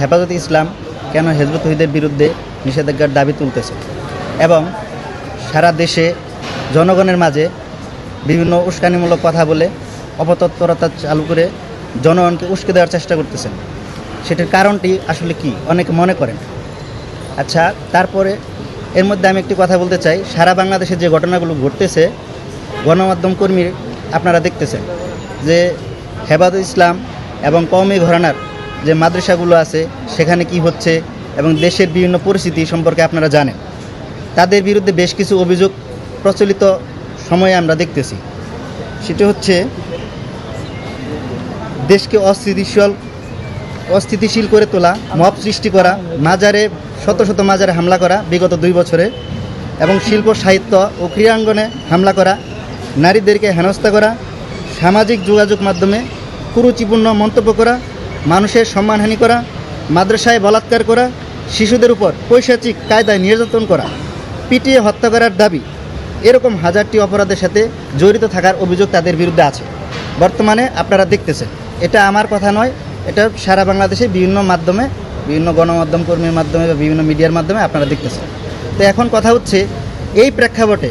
হেফাজতে ইসলাম কেন হিজবুত তৌহিদের বিরুদ্ধে নিষেধাজ্ঞার দাবি তুলতেছে এবং সারা দেশে জনগণের মাঝে বিভিন্ন উস্কানিমূলক কথা বলে অপতৎপরতা চালু করে জনগণকে উস্কে দেওয়ার চেষ্টা করতেছেন, সেটার কারণটি আসলে কি অনেকে মনে করেন। আচ্ছা, তারপরে এর মধ্যে আমি একটি কথা বলতে চাই। সারা বাংলাদেশে যে ঘটনাগুলো ঘটতেছে, গণমাধ্যম কর্মী আপনারা দেখতেছেন যে হেফাজতে ইসলাম এবং কওমি ঘরানার যে মাদ্রাসাগুলো আছে সেখানে কি হচ্ছে এবং দেশের বিভিন্ন পরিস্থিতি সম্পর্কে আপনারা জানেন। তাদের বিরুদ্ধে বেশ কিছু অভিযোগ প্রচলিত সময়ে আমরা দেখতেছি। সেটা হচ্ছে দেশকে অস্থিতিশীল করে তোলা, মব সৃষ্টি করা, মাজারে শত শত মাজারে হামলা করা বিগত 2 বছরে, এবং শিল্প সাহিত্য ও ক্রীড়াঙ্গনে হামলা করা, নারীদেরকে হেনস্থা করা, সামাজিক যোগাযোগ মাধ্যমে কুরুচিপূর্ণ মন্তব্য করা, মানুষের সম্মানহানি করা, মাদ্রাসায় বলাৎকার করা, শিশুদের উপর পৈশাচিক কায়দায় নির্যাতন করা, পিটিয়ে হত্যা করার দাবি, এরকম হাজারটি অপরাধের সাথে জড়িত থাকার অভিযোগ তাদের বিরুদ্ধে আছে। বর্তমানে আপনারা দেখতেছেন, এটা আমার কথা নয়, এটা সারা বাংলাদেশে বিভিন্ন মাধ্যমে, বিভিন্ন গণমাধ্যম কর্মীর মাধ্যমে বা বিভিন্ন মিডিয়ার মাধ্যমে আপনারা দেখতেছেন। তো এখন কথা হচ্ছে, এই প্রেক্ষাপটে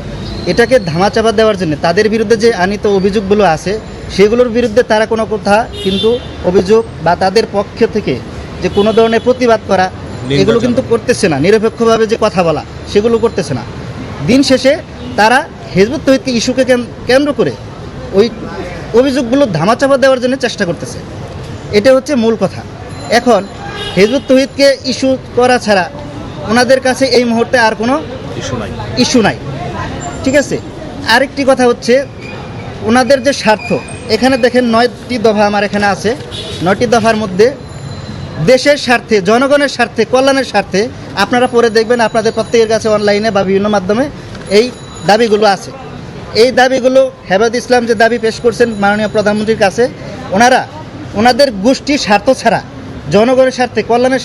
এটাকে ধামাচাপা দেওয়ার জন্য তাদের বিরুদ্ধে যে আনিত অভিযোগগুলো আছে সেগুলোর বিরুদ্ধে তারা কোনো কথা কিন্তু অভিযোগ বা তাদের পক্ষ থেকে যে কোনো ধরনের প্রতিবাদ করা এগুলো কিন্তু করতেছে না। নিরপেক্ষভাবে যে কথা বলা সেগুলো করতেছে না। দিন শেষে তারা হিজবুত তৌহিদকে ইস্যুকে কেন্দ্র করে ওই অভিযোগগুলো ধামাচাপা দেওয়ার জন্য চেষ্টা করতেছে। এটা হচ্ছে মূল কথা। এখন হিজবুত তৌহিদকে ইস্যু করা ছাড়া ওনাদের কাছে এই মুহূর্তে আর কোনো ইস্যু নাই। ঠিক আছে, আরেকটি কথা হচ্ছে ওনাদের যে স্বার্থ, এখানে দেখেন 9টি দফা আমার এখানে আছে। 9টি দফার মধ্যে দেশের স্বার্থে, জনগণের স্বার্থে, কল্যাণের স্বার্থে আপনারা পড়ে দেখবেন, আপনাদের প্রত্যেকের কাছে অনলাইনে বা বিভিন্ন মাধ্যমে এই দাবিগুলো আছে। এই দাবিগুলো হেফাজতে ইসলাম যে দাবি পেশ করছেন মাননীয় প্রধানমন্ত্রীর কাছে, ওনাদের গোষ্ঠীর স্বার্থ ছাড়া জনগণের স্বার্থে, কল্যাণের,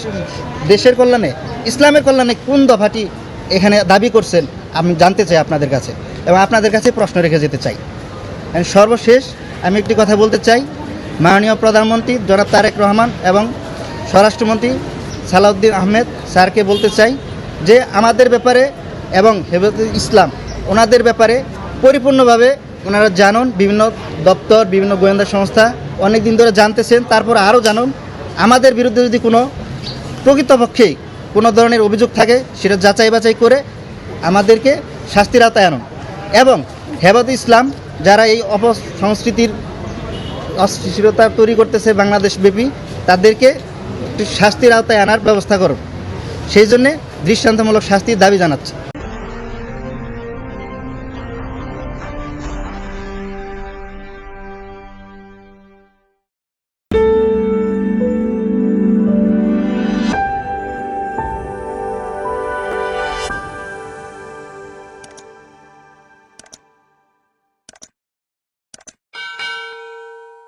দেশের কল্যাণে, ইসলামের কল্যাণে কোন দফাটি এখানে দাবি করছেন আমি জানতে চাই আপনাদের কাছে, এবং আপনাদের কাছে প্রশ্ন রেখে যেতে চাই। সর্বশেষ আমি একটি কথা বলতে চাই, মাননীয় প্রধানমন্ত্রী জনাব তারেক রহমান এবং স্বরাষ্ট্রমন্ত্রী সালাউদ্দিন আহমেদ স্যারকে বলতে চাই যে আমাদের ব্যাপারে এবং হেফাজতে ইসলাম ওনাদের ব্যাপারে পরিপূর্ণভাবে ওনারা জানুন। বিভিন্ন দপ্তর, বিভিন্ন গোয়েন্দা সংস্থা অনেক দিন ধরে জানতেছেন, তারপর আরও জানুন। আমাদের বিরুদ্ধে যদি কোনো প্রকৃতপক্ষেই কোনো ধরনের অভিযোগ থাকে সেটা যাচাই বাছাই করে আমাদেরকে শাস্তির আওতায় আনুন, এবং হেফাজতে ইসলাম যারা এই অপসংস্কৃতির অস্থিরতা তৈরি করতেছে বাংলাদেশব্যাপী, তাদেরকে শাস্তির আওতায় আনার ব্যবস্থা করুন। সেই জন্যে দৃষ্টান্তমূলক শাস্তির দাবি জানাচ্ছি।